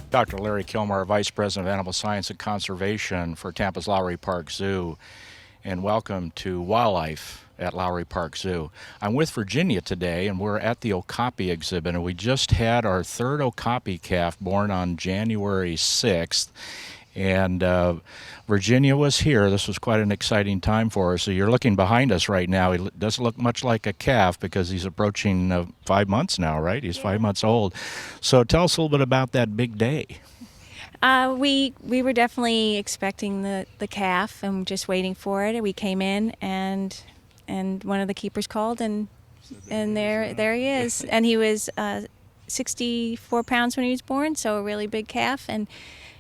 Dr. Larry Killmar, Vice President of Animal Science and Conservation for Tampa's Lowry Park Zoo, and welcome to Wildlife at Lowry Park Zoo. I'm with Virginia today, and we're at the OKAPI exhibit, and we just had our third OKAPI calf born on January 6th. And Virginia was here. This was quite an exciting time for us. So you're looking behind us right now. He doesn't look much like a calf because he's approaching 5 months now, right? He's 5 months old. So tell us a little bit about that big day. We were definitely expecting the calf and just waiting for it. We came in and one of the keepers called and there he is. And he was 64 pounds when he was born, so a really big calf, and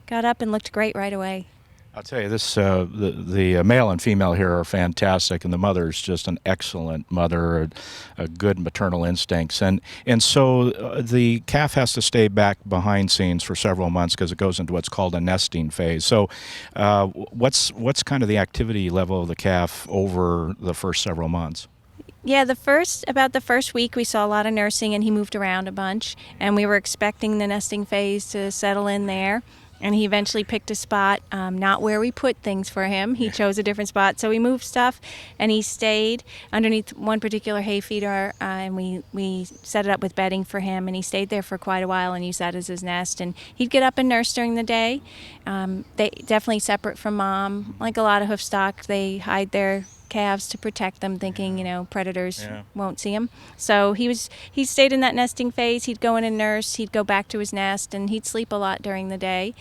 got up and looked great right away. I'll tell you, this the male and female here are fantastic, and the mother's just an excellent mother, a good maternal instincts, and so the calf has to stay back behind scenes for several months because it goes into what's called a nesting phase. So, what's kind of the activity level of the calf over the first several months? Yeah, about the first week we saw a lot of nursing, and he moved around a bunch, and we were expecting the nesting phase to settle in there. And he eventually picked a spot, not where we put things for him. He chose a different spot. So we moved stuff, and he stayed underneath one particular hay feeder, and we set it up with bedding for him. And he stayed there for quite a while and used that as his nest. And he'd get up and nurse during the day. They definitely separate from mom. Like a lot of hoof stock, they hide their calves to protect them, thinking predators won't see him. So he stayed in that nesting phase. He'd go in and nurse. He'd go back to his nest, and he'd sleep a lot during the day.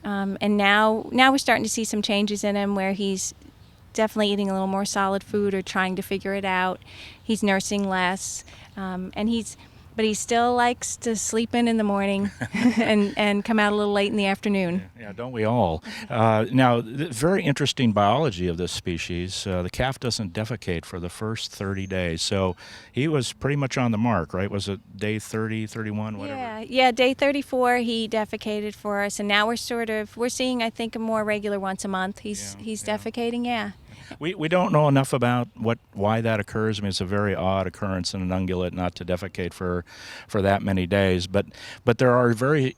And now we're starting to see some changes in him where he's definitely eating a little more solid food or trying to figure it out. He's nursing less, but he still likes to sleep in the morning and come out a little late in the afternoon. Yeah, don't we all? Now, very interesting biology of this species. The calf doesn't defecate for the first 30 days. So he was pretty much on the mark, right? Was it day 30, 31, whatever? Yeah, day 34 he defecated for us. And now we're seeing, I think, a more regular once a month. He's defecating, yeah. We don't know enough about why that occurs. I mean, it's a very odd occurrence in an ungulate not to defecate for that many days. But there are very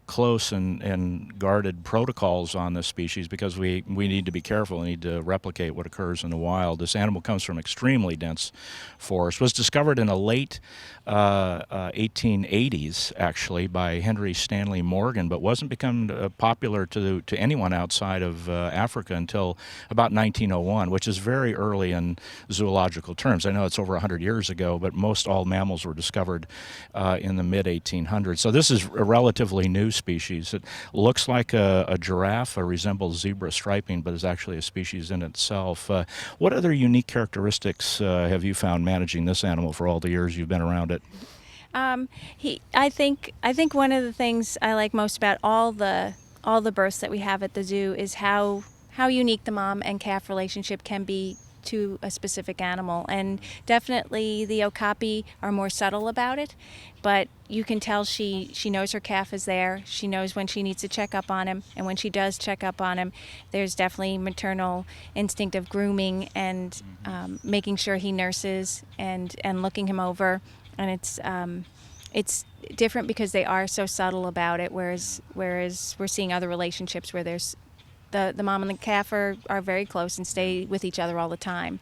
close and guarded protocols on this species because we need to be careful. We need to replicate what occurs in the wild. This animal comes from extremely dense forest. Was discovered in a late 1880s, actually, by Henry Stanley Morgan, but wasn't become popular to anyone outside of Africa until about 1901. Which is very early in zoological terms. I know it's over 100 years ago, but most all mammals were discovered in the mid-1800s. So this is a relatively new species. It looks like a giraffe, resembles zebra striping, but is actually a species in itself. What other unique characteristics have you found managing this animal for all the years you've been around it? I think one of the things I like most about all the births that we have at the zoo is how unique the mom and calf relationship can be to a specific animal. And definitely the OKAPI are more subtle about it, but you can tell she knows her calf is there. She knows when she needs to check up on him, and when she does check up on him, there's definitely maternal instinct of grooming and making sure he nurses and looking him over. And it's different because they are so subtle about it, whereas we're seeing other relationships where there's the mom and the calf are very close and stay with each other all the time.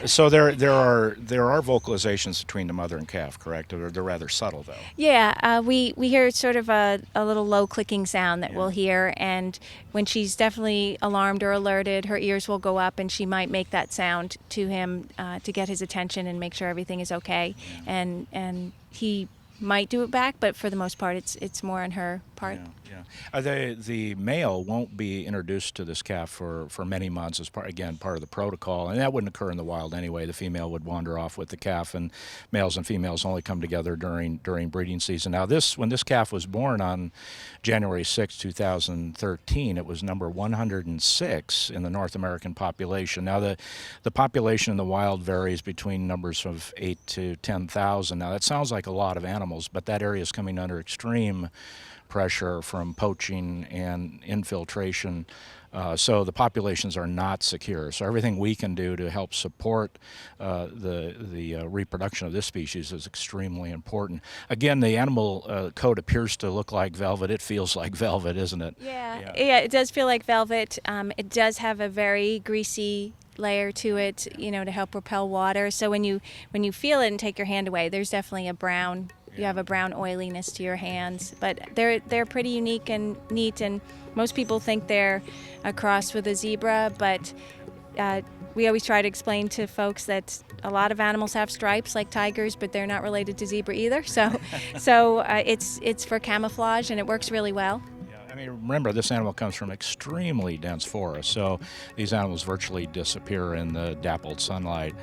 So there are vocalizations between the mother and calf, correct? They're rather subtle, though. Yeah, we hear sort of a little low clicking sound that we'll hear, and when she's definitely alarmed or alerted, her ears will go up, and she might make that sound to him to get his attention and make sure everything is okay. And he might do it back, but for the most part, it's more on her part. Yeah. The male won't be introduced to this calf for many months as part of the protocol, and that wouldn't occur in the wild anyway. The female would wander off with the calf, and males and females only come together during breeding season. Now, when this calf was born on January 6, 2013, it was number 106 in the North American population. Now, the population in the wild varies between numbers of 8 to 10,000. Now, that sounds like a lot of animals, but that area is coming under extreme pressure from poaching and infiltration. So the populations are not secure. So everything we can do to help support the reproduction of this species is extremely important. Again, the animal coat appears to look like velvet. It feels like velvet, isn't it? Yeah, it does feel like velvet. It does have a very greasy layer to it, to help repel water. So when you feel it and take your hand away, there's definitely a brown. You have a brown oiliness to your hands, but they're pretty unique and neat. And most people think they're a cross with a zebra, but we always try to explain to folks that a lot of animals have stripes like tigers, but they're not related to zebra either. So it's for camouflage, and it works really well. I mean, remember, this animal comes from extremely dense forest, so these animals virtually disappear in the dappled sunlight.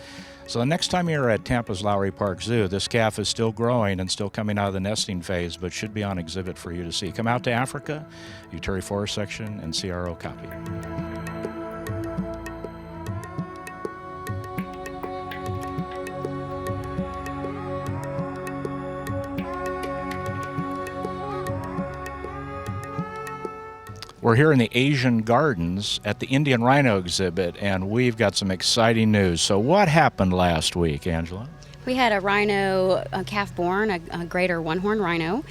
So the next time you're at Tampa's Lowry Park Zoo, this calf is still growing and still coming out of the nesting phase, but should be on exhibit for you to see. Come out to Africa, Uteri Forest Section, and see our OKAPI. We're here in the Asian Gardens at the Indian Rhino exhibit, and we've got some exciting news. So what happened last week, Angela? We had a rhino calf born, a greater one-horn rhino.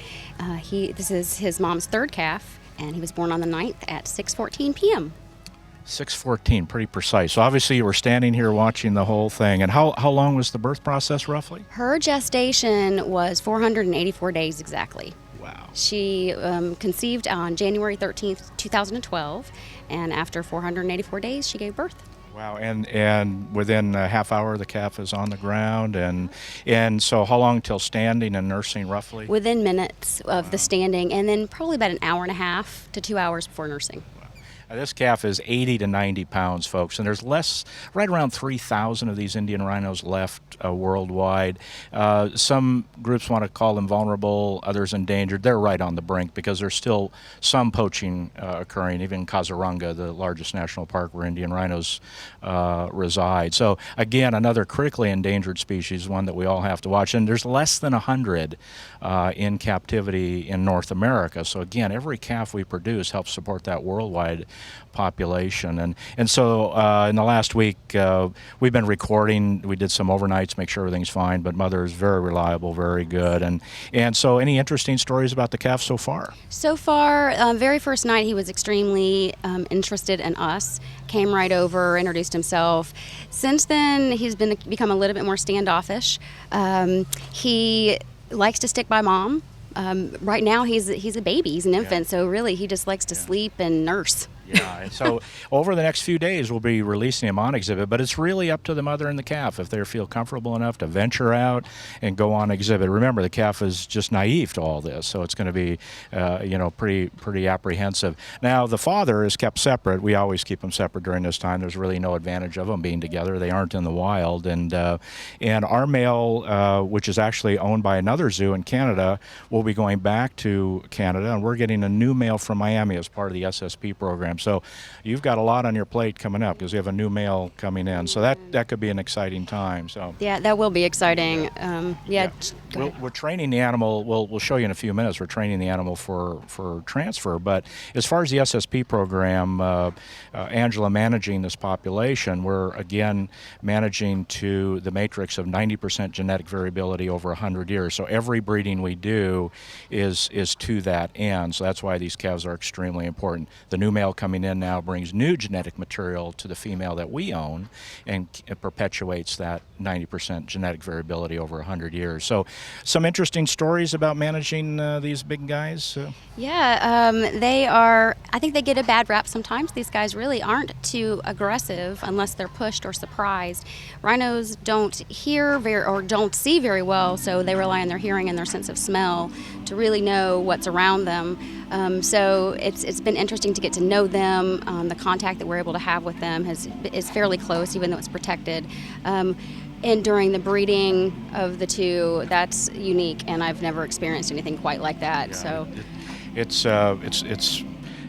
This is his mom's third calf, and he was born on the 9th at 6:14 p.m. 6:14, pretty precise. So obviously you were standing here watching the whole thing. And how long was the birth process roughly? Her gestation was 484 days exactly. Wow. She conceived on January 13th, 2012, and after 484 days, she gave birth. Wow, and within a half hour, the calf is on the ground, and so how long till standing and nursing roughly? Within minutes of the standing, and then probably about an hour and a half to 2 hours before nursing. This calf is 80 to 90 pounds, folks, and there's right around 3,000 of these Indian rhinos left worldwide. Some groups want to call them vulnerable, others endangered. They're right on the brink because there's still some poaching occurring, even in Kaziranga, the largest national park where Indian rhinos reside. So, again, another critically endangered species, one that we all have to watch. And there's less than 100 in captivity in North America. So, again, every calf we produce helps support that worldwide population. And so in the last week, we've been recording. We did some overnights, make sure everything's fine, but Mother is very reliable, very good. And so any interesting stories about the calf so far? So far, very first night, he was extremely interested in us, came right over, introduced himself. Since then, he's become a little bit more standoffish. He likes to stick by Mom. Right now, he's a baby, he's an infant, so really he just likes to sleep and nurse. Yeah, and so over the next few days, we'll be releasing him on exhibit, but it's really up to the mother and the calf if they feel comfortable enough to venture out and go on exhibit. Remember, the calf is just naive to all this, so it's going to be, pretty apprehensive. Now, the father is kept separate. We always keep them separate during this time. There's really no advantage of them being together. They aren't in the wild, and our male, which is actually owned by another zoo in Canada, will be going back to Canada, and we're getting a new male from Miami as part of the SSP program. So you've got a lot on your plate coming up because you have a new male coming in. So that could be an exciting time. So yeah, that will be exciting. We're training the animal. We'll show you in a few minutes. We're training the animal for transfer. But as far as the SSP program, Angela managing this population, we're again managing to the matrix of 90% genetic variability over 100 years. So every breeding we do is to that end. So that's why these calves are extremely important. The new male comes coming in now brings new genetic material to the female that we own, and it perpetuates that 90% genetic variability over 100 years. So some interesting stories about managing these big guys. Yeah, I think they get a bad rap sometimes. These guys really aren't too aggressive unless they're pushed or surprised. Rhinos don't hear or don't see very well, so they rely on their hearing and their sense of smell to really know what's around them. So it's been interesting to get to know them. The contact that we're able to have with them is fairly close, even though it's protected. And during the breeding of the two, that's unique, and I've never experienced anything quite like that. Yeah,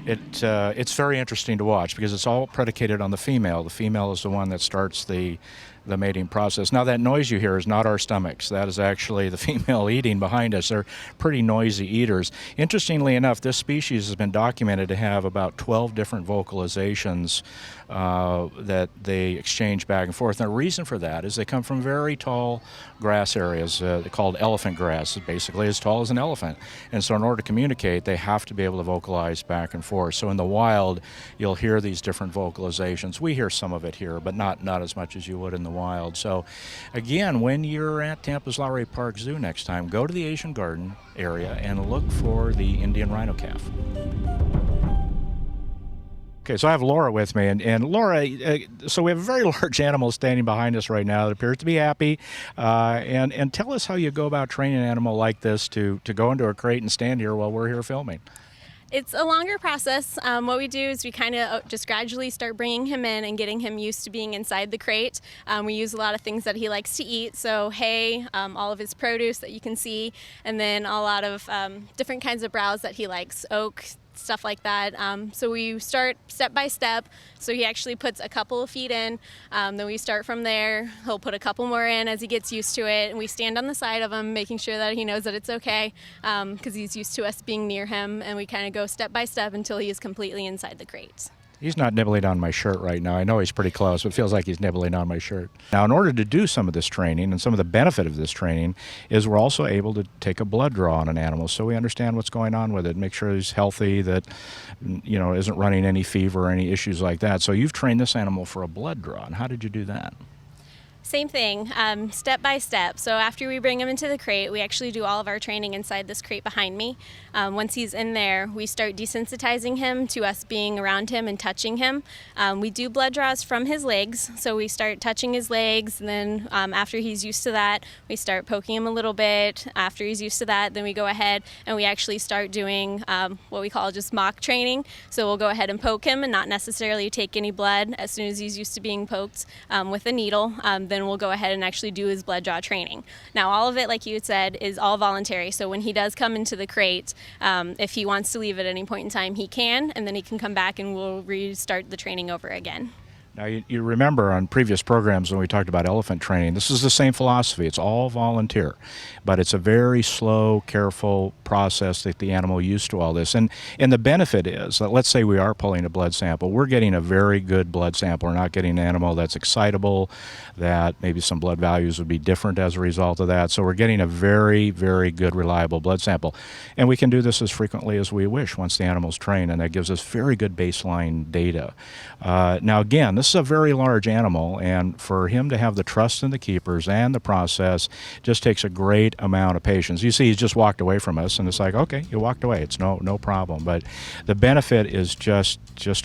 it's very interesting to watch because it's all predicated on the female. The female is the one that starts the mating process. Now, that noise you hear is not our stomachs. That is actually the female eating behind us. They're pretty noisy eaters. Interestingly enough, this species has been documented to have about 12 different vocalizations that they exchange back and forth. And the reason for that is they come from very tall grass areas called elephant grass. It's basically as tall as an elephant. And so in order to communicate, they have to be able to vocalize back and forth. So in the wild, you'll hear these different vocalizations. We hear some of it here, but not as much as you would in the wild. So again, when you're at Tampa's Lowry Park Zoo next time, go to the Asian Garden area and look for the Indian Rhino calf. Okay, so I have Laura with me, and Laura, so we have a very large animal standing behind us right now that appears to be happy, and tell us how you go about training an animal like this to go into a crate and stand here while we're here filming. It's a longer process. What we do is we kind of just gradually start bringing him in and getting him used to being inside the crate. We use a lot of things that he likes to eat, so hay, all of his produce that you can see, and then a lot of different kinds of browse that he likes, oak, stuff like that. So we start step by step. So he actually puts a couple of feet in. Then we start from there. He'll put a couple more in as he gets used to it. And we stand on the side of him, making sure that he knows that it's okay, because he's used to us being near him. And we kind of go step by step until he is completely inside the crate. He's not nibbling on my shirt right now. I know he's pretty close, but it feels like he's nibbling on my shirt. Now, in order to do some of this training, and some of the benefit of this training, is we're also able to take a blood draw on an animal so we understand what's going on with it, make sure he's healthy, that isn't running any fever or any issues like that. So you've trained this animal for a blood draw, and how did you do that? Same thing, step by step. So after we bring him into the crate, we actually do all of our training inside this crate behind me. Once he's in there, we start desensitizing him to us being around him and touching him. We do blood draws from his legs, so we start touching his legs, and then after he's used to that, we start poking him a little bit. After he's used to that, then we go ahead and we actually start doing what we call just mock training. So we'll go ahead and poke him and not necessarily take any blood as soon as he's used to being poked with a needle. Then we'll go ahead and actually do his blood draw training. Now, all of it, like you had said, is all voluntary. So when he does come into the crate, if he wants to leave at any point in time, he can, and then he can come back and we'll restart the training over again. Now, you remember on previous programs when we talked about elephant training, this is the same philosophy. It's all volunteer, but it's a very slow, careful process that the animal used to all this. And the benefit is that, let's say we are pulling a blood sample, we're getting a very good blood sample. We're not getting an animal that's excitable, that maybe some blood values would be different as a result of that. So we're getting a very, very good, reliable blood sample. And we can do this as frequently as we wish once the animal's trained, and that gives us very good baseline data. Now, again, this is a very large animal, and for him to have the trust in the keepers and the process just takes a great amount of patience. You see, he's just walked away from us, and it's like, okay, you walked away. It's no problem. But the benefit is just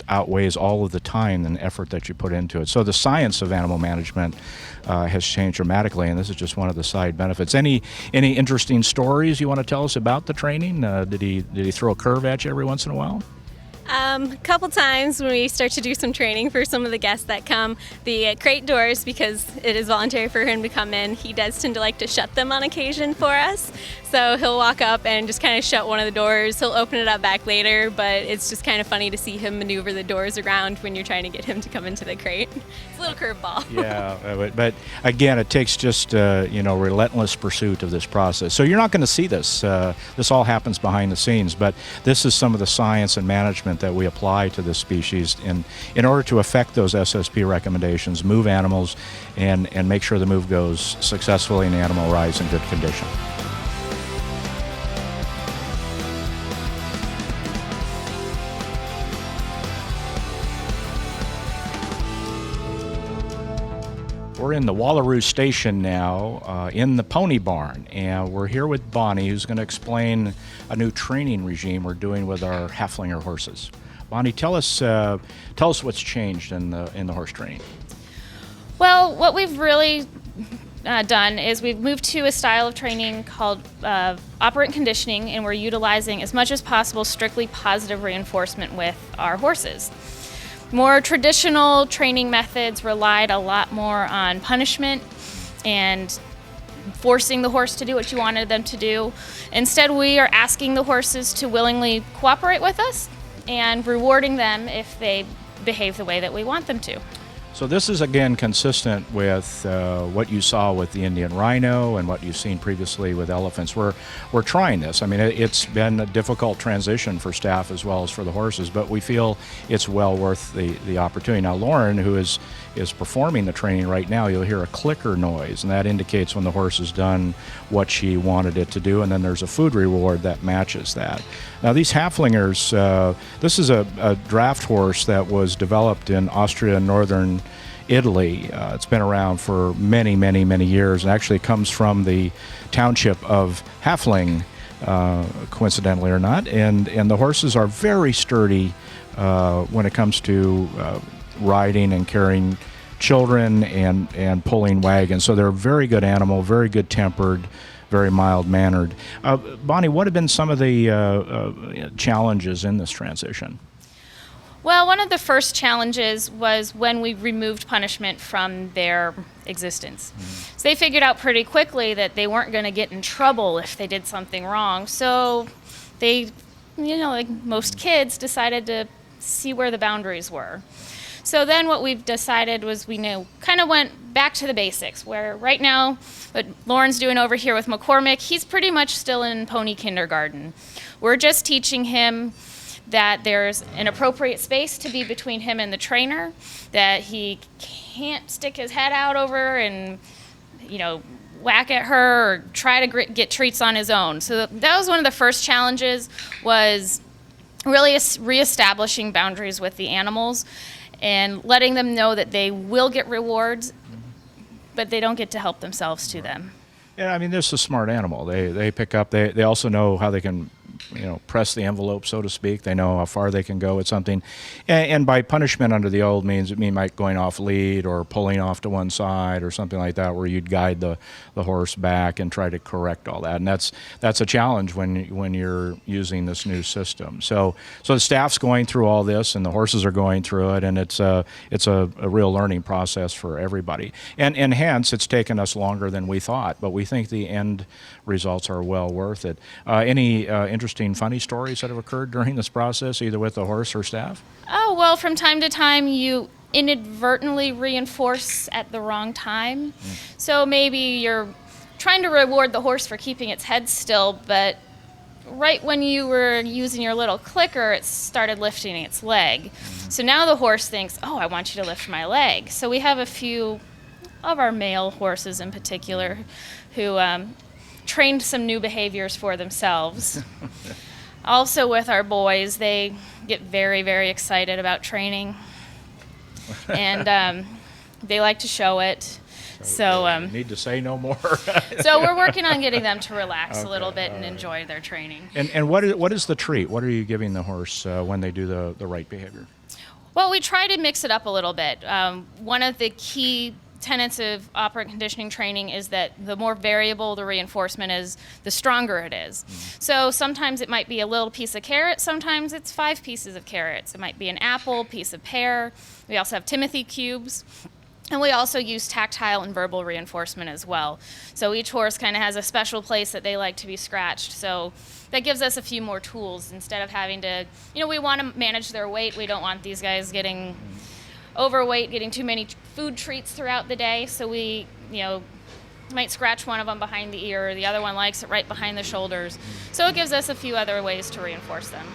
outweighs all of the time and effort that you put into it. So the science of animal management has changed dramatically, and this is just one of the side benefits. Any interesting stories you want to tell us about the training? Did he throw a curve at you every once in a while? A couple times when we start to do some training for some of the guests that come, the crate doors, because it is voluntary for him to come in, he does tend to like to shut them on occasion for us. So he'll walk up and just kind of shut one of the doors. He'll open it up back later, but it's just kind of funny to see him maneuver the doors around when you're trying to get him to come into the crate. It's a little curveball. Yeah, but again, it takes just relentless pursuit of this process. So you're not going to see this. This all happens behind the scenes, but this is some of the science and management that we apply to this species in order to affect those SSP recommendations, move animals, and make sure the move goes successfully and the animal arrives in good condition. We're in the Wallaroo Station now, in the Pony Barn, and we're here with Bonnie, who's going to explain a new training regime we're doing with our Haflinger horses. Bonnie, tell us what's changed in the horse training. Well, what we've really done is we've moved to a style of training called operant conditioning, and we're utilizing as much as possible strictly positive reinforcement with our horses. More traditional training methods relied a lot more on punishment and forcing the horse to do what you wanted them to do. Instead, we are asking the horses to willingly cooperate with us and rewarding them if they behave the way that we want them to. So this is again consistent with what you saw with the Indian Rhino and what you've seen previously with elephants. We're trying this. I mean, it's been a difficult transition for staff as well as for the horses, but we feel it's well worth the opportunity. Now, Lauren, who is performing the training right now, you'll hear a clicker noise, and that indicates when the horse has done what she wanted it to do, and then there's a food reward that matches that. Now, these Haflingers, this is a draft horse that was developed in Austria and northern Italy. It's been around for many, many, many years, and actually comes from the township of Hafling, coincidentally or not. And the horses are very sturdy when it comes to riding and carrying children and pulling wagons. So they're a very good animal, very good tempered, very mild-mannered. Bonnie, what have been some of the challenges in this transition? Well, one of the first challenges was when we removed punishment from their existence. So they figured out pretty quickly that they weren't going to get in trouble if they did something wrong. So they, like most kids, decided to see where the boundaries were. So then what we've decided was we kind of went back to the basics, where right now what Lauren's doing over here with McCormick, he's pretty much still in pony kindergarten. We're just teaching him that there's an appropriate space to be between him and the trainer, that he can't stick his head out over and, whack at her or try to get treats on his own. So that was one of the first challenges, was really reestablishing boundaries with the animals and letting them know that they will get rewards, but they don't get to help themselves to them. Yeah, I mean, this is a smart animal. They pick up, they also know how they can, press the envelope, so to speak. They know how far they can go with something. And by punishment under the old means, it might going off lead or pulling off to one side or something like that, where you'd guide the horse back and try to correct all that. And that's a challenge when you're using this new system. So the staff's going through all this, and the horses are going through it, and it's a real learning process for everybody. And hence, it's taken us longer than we thought, but we think the end results are well worth it. Any interesting, funny stories that have occurred during this process, either with the horse or staff? Oh, well, from time to time you inadvertently reinforce at the wrong time. So maybe you're trying to reward the horse for keeping its head still, but right when you were using your little clicker, it started lifting its leg. So now the horse thinks, oh, I want you to lift my leg. So we have a few of our male horses in particular who trained some new behaviors for themselves. Also with our boys, they get very, very excited about training, and they like to show it. So need to say no more. So we're working on getting them to relax a little bit and enjoy their training. And what is the treat? What are you giving the horse when they do the right behavior? Well, we try to mix it up a little bit. One of the key tenets of operant conditioning training is that the more variable the reinforcement is, the stronger it is. So sometimes it might be a little piece of carrot, sometimes it's 5 pieces of carrots. It might be an apple, piece of pear. We also have Timothy cubes. And we also use tactile and verbal reinforcement as well. So each horse kind of has a special place that they like to be scratched. So that gives us a few more tools instead of having to, we want to manage their weight. We don't want these guys getting overweight, getting too many food treats throughout the day. So we, might scratch one of them behind the ear, the other one likes it right behind the shoulders. So it gives us a few other ways to reinforce them.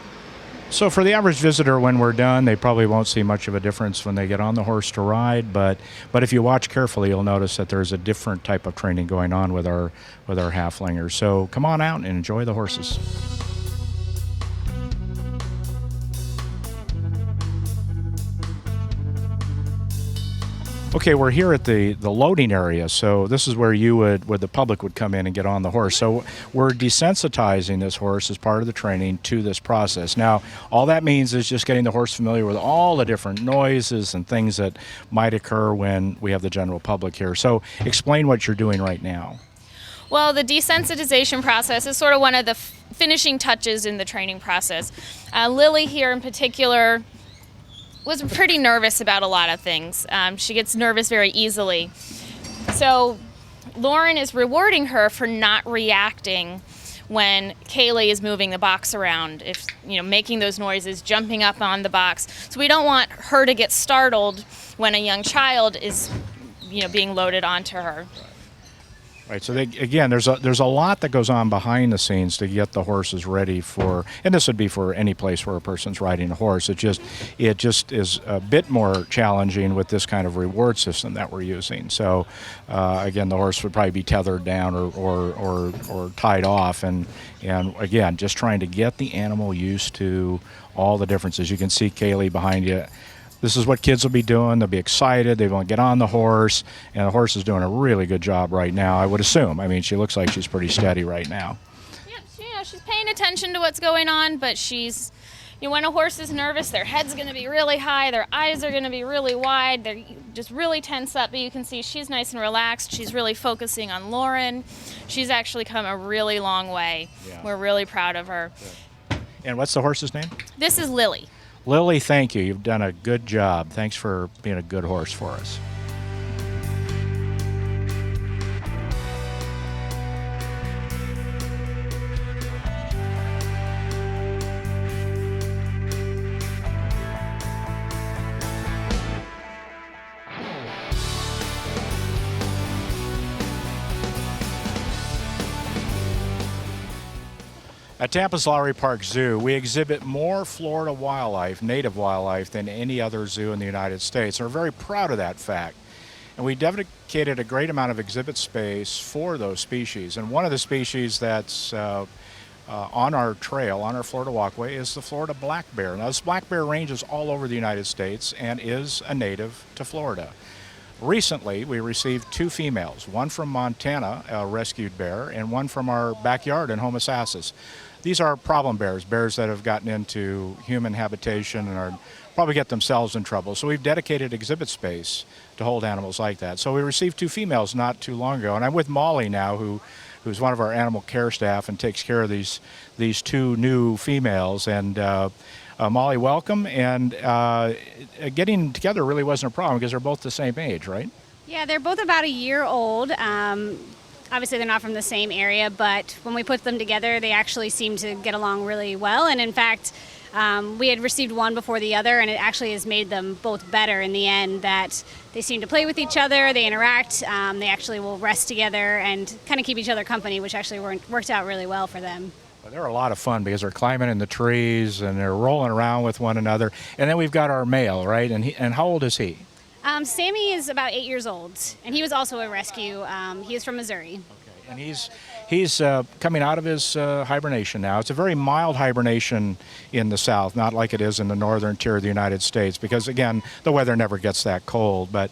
So for the average visitor, when we're done, they probably won't see much of a difference when they get on the horse to ride. But if you watch carefully, you'll notice that there's a different type of training going on with our Haflingers. So come on out and enjoy the horses. Okay, we're here at the loading area, so this is where where the public would come in and get on the horse. So we're desensitizing this horse as part of the training to this process. Now, all that means is just getting the horse familiar with all the different noises and things that might occur when we have the general public here. So explain what you're doing right now. Well, the desensitization process is sort of one of the finishing touches in the training process. Lily here in particular was pretty nervous about a lot of things. She gets nervous very easily. So Lauren is rewarding her for not reacting when Kaylee is moving the box around, making those noises, jumping up on the box. So we don't want her to get startled when a young child is, being loaded onto her. Right. So again, there's a lot that goes on behind the scenes to get the horses ready for, and this would be for any place where a person's riding a horse. It just is a bit more challenging with this kind of reward system that we're using. So again, the horse would probably be tethered down or tied off, and again, just trying to get the animal used to all the differences. You can see Kaylee behind you. This is what kids will be doing. They'll be excited. They want to get on the horse, and the horse is doing a really good job right now, I would assume. I mean, she looks like she's pretty steady right now. Yeah, she's paying attention to what's going on, but she's, when a horse is nervous, their head's going to be really high, their eyes are going to be really wide, they're just really tense up, but you can see she's nice and relaxed. She's really focusing on Lauren. She's actually come a really long way. Yeah. We're really proud of her. Good. And what's the horse's name? This is Lily. Lily, thank you. You've done a good job. Thanks for being a good horse for us. At Tampa's Lowry Park Zoo, we exhibit more Florida wildlife, native wildlife, than any other zoo in the United States. And we're very proud of that fact. And we dedicated a great amount of exhibit space for those species. And one of the species that's on our trail, on our Florida walkway, is the Florida black bear. Now, this black bear ranges all over the United States and is a native to Florida. Recently, we received 2 females, one from Montana, a rescued bear, and one from our backyard in Homosassus. These are problem bears that have gotten into human habitation and are probably get themselves in trouble. So we've dedicated exhibit space to hold animals like that. So we received 2 females not too long ago, and I'm with Molly now, who's one of our animal care staff and takes care of these 2 new females. And Molly, welcome. And getting together really wasn't a problem because they're both the same age, right? Yeah, they're both about a year old. Obviously, they're not from the same area, but when we put them together, they actually seem to get along really well. And in fact, we had received one before the other, and it actually has made them both better in the end, that they seem to play with each other, they interact, they actually will rest together and kind of keep each other company, which actually worked out really well for them. They're a lot of fun because they're climbing in the trees and they're rolling around with one another. And then we've got our male, right? And how old is he? Sammy is about 8 years old, and he was also a rescue. He is from Missouri. Okay. And he's coming out of his hibernation now. It's a very mild hibernation in the south, not like it is in the northern tier of the United States, because again, the weather never gets that cold. But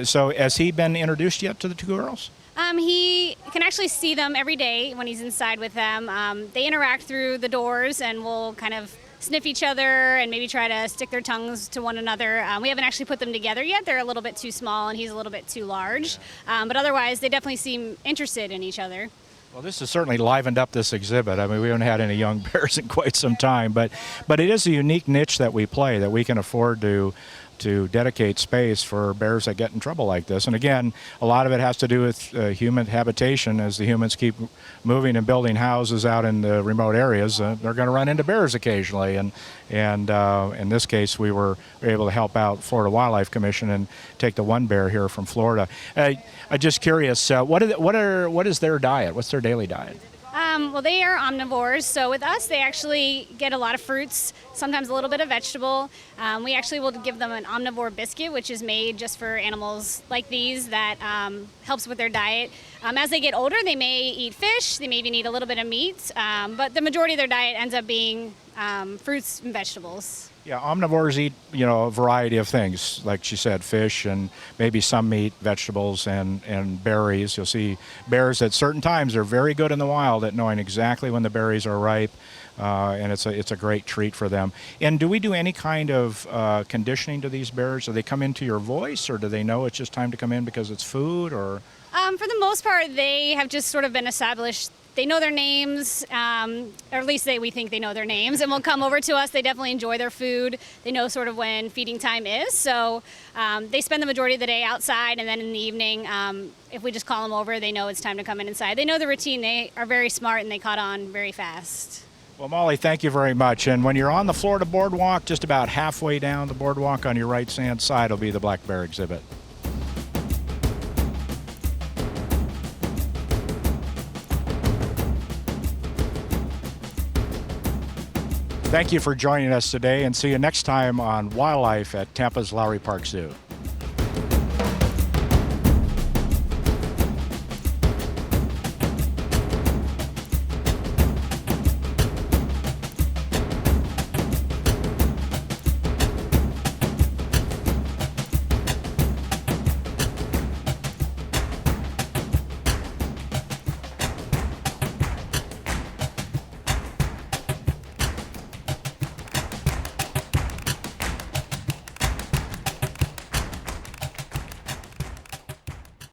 so has he been introduced yet to the 2 girls? He can actually see them every day when he's inside with them. They interact through the doors and will kind of sniff each other and maybe try to stick their tongues to one another. We haven't actually put them together yet. They're a little bit too small and he's a little bit too large. But otherwise, they definitely seem interested in each other. Well, this has certainly livened up this exhibit. I mean, we haven't had any young bears in quite some time, but it is a unique niche that we play, that we can afford to dedicate space for bears that get in trouble like this. And again, a lot of it has to do with human habitation. As the humans keep moving and building houses out in the remote areas, they're going to run into bears occasionally. And in this case, we were able to help out Florida Wildlife Commission and take the one bear here from Florida. I'm just curious, what is their diet? What's their daily diet? Well, they are omnivores, so with us they actually get a lot of fruits, sometimes a little bit of vegetable. We actually will give them an omnivore biscuit, which is made just for animals like these, that helps with their diet. As they get older, they may eat fish, they may even eat a little bit of meat, but the majority of their diet ends up being fruits and vegetables. Yeah, omnivores eat, a variety of things, like she said, fish and maybe some meat, vegetables, and berries. You'll see bears at certain times are very good in the wild at knowing exactly when the berries are ripe, and it's a great treat for them. And do we do any kind of conditioning to these bears? Do they come into your voice, or do they know it's just time to come in because it's food, or? For the most part, they have just sort of been established. They know their names, or at least we think they know their names, and will come over to us. They definitely enjoy their food. They know sort of when feeding time is, so they spend the majority of the day outside, and then in the evening, if we just call them over, they know it's time to come in inside. They know the routine. They are very smart, and they caught on very fast. Well, Molly, thank you very much. And when you're on the Florida boardwalk, just about halfway down the boardwalk on your right-hand side will be the black bear exhibit. Thank you for joining us today, and see you next time on Wildlife at Tampa's Lowry Park Zoo.